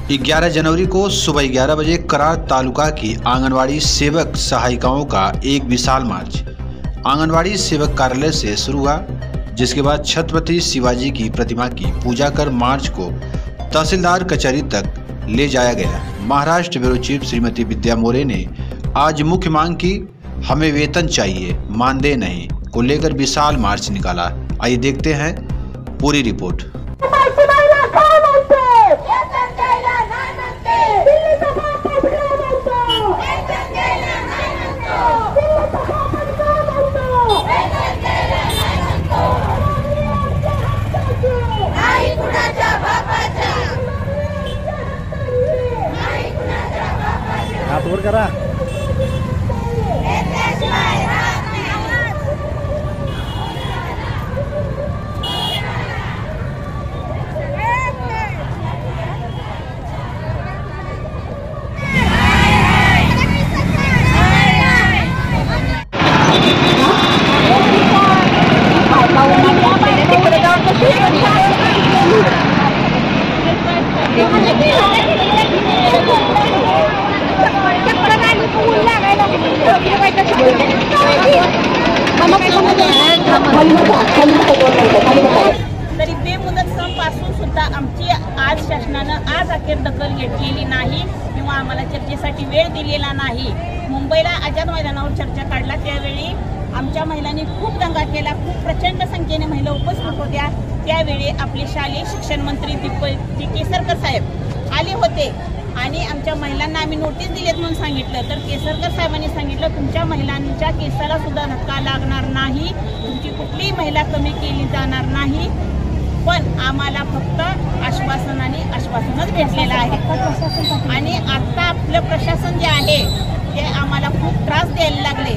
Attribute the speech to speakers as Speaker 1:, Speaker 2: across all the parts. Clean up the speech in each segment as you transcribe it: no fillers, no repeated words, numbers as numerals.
Speaker 1: 11 January को सुबह 11 बजे कराड़ तालुका की आंगनवाड़ी सेवक सहायिकाओं का एक विशाल मार्च आंगनवाड़ी सेवक कार्यालय से शुरू हुआ, जिसके बाद छत्रपति शिवाजी की प्रतिमा की पूजा कर मार्च को तहसीलदार कचहरी तक ले जाया गया। महाराष्ट्र ब्यूरो चीफ श्रीमती विद्या मोरे ने आज मुख्य मांग की हमें वेतन चाहिए मानदेय नहीं को लेकर विशाल मार्च निकाला। आइए देखते हैं पूरी रिपोर्ट।
Speaker 2: हाथ वर करा।
Speaker 3: तरी बेमुदत पासून सुद्धा आमची आज शासनानं आज अखेर दखल घेतलेली नाही किंवा आम्हाला चर्चेसाठी वेळ दिलेला नाही। मुंबईला आझाद मैदानावर चर्चा काढला त्यावेळी आमच्या महिलांनी खूप दंगा केला, खूप प्रचंड संख्येने महिला उपस्थित होत्या। त्यावेळी आपले शालेय शिक्षण मंत्री दीपक केसरकर साहेब आले होते आणि आमच्या महिलांना आम्ही नोटीस दिलेत म्हणून सांगितलं, तर केसरकर साहेबांनी सांगितलं तुमच्या महिलांच्या केसाला सुद्धा धक्का लागणार नाही, तुमची कुठलीही महिला कमी केली जाणार नाही, पण आम्हाला फक्त आश्वासनच भेटलेलं आहे। आणि आता आपलं प्रशासन जे आहे ते आम्हाला खूप त्रास द्यायला लागले,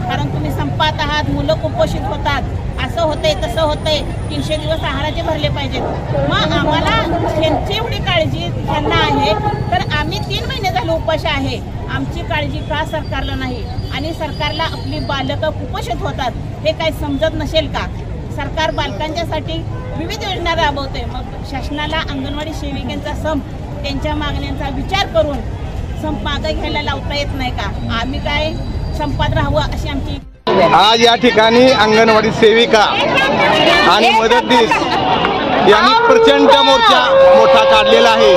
Speaker 3: कारण तुम्ही संपात आहात, मुलं कुपोषित होतात, असं होतंय तसं होतंय, 300 दिवस आहाराचे भरले पाहिजेत। मग आम्हाला त्यांची एवढी काळजी त्यांना आहे तर आम्ही 3 महिने झाले उपाशी आहे। आमची काळजी का सरकारला नाही आणि सरकारला आपली बालकं कुपोषित होतात हे काय समजत नसेल का? सरकार बालकांच्यासाठी विविध योजना राबवते, मग शासनाला अंगणवाडी सेविकांचा संप त्यांच्या मागण्यांचा विचार करून संप मागे घ्यायला लावता येत नाही का? आम्ही काय संपात राहावं अशी आमची।
Speaker 2: आज या ठिकाणी अंगणवाडी सेविका आणि मदतनीस यांनी प्रचंड मोठा काढलेला आहे।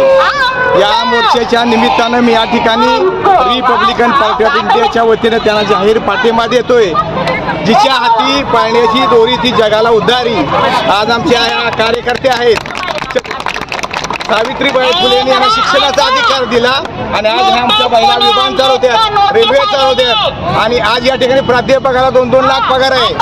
Speaker 2: या मोर्चाच्या निमित्तानं मी या ठिकाणी रिपब्लिकन पार्टी ऑफ इंडियाच्या वतीने त्यांना जाहीर पाठिंबा देतोय। जिच्या हाती पाळण्याची दोरी ती जगाला उद्धारी। आज आमच्या या कार्यकर्ते आहेत, सावित्रीबाई फुलेंनी यांना शिक्षणाचा अधिकार दिला आणि आज ह्या आमच्या महिला विमान चालवतात, रेल्वे चालवतात आणि आज या ठिकाणी प्राध्यापकाला 2-2 लाख पगार आहे।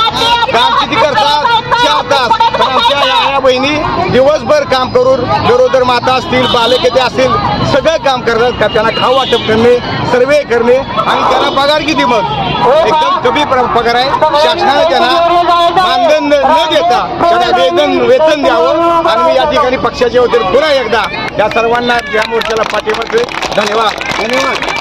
Speaker 2: काम किती करतात? 4 तास। पण आमच्या या बहिणी दिवसभर काम करून गरोदर माता असतील, बालकेते असतील सगळं काम करतात का त्यांना खाऊ वाटप करणे, सर्वे करणे आणि त्यांना पगार किती? मग एकदम कमी पगार आहे। शासनाने त्यांना मानधन न देता त्यांना वेतन द्यावं आणि मी या ठिकाणी पक्षाच्या वतीने पुन्हा एकदा या सर्वांना या मोर्चाला पाठिंबा देतो। धन्यवाद।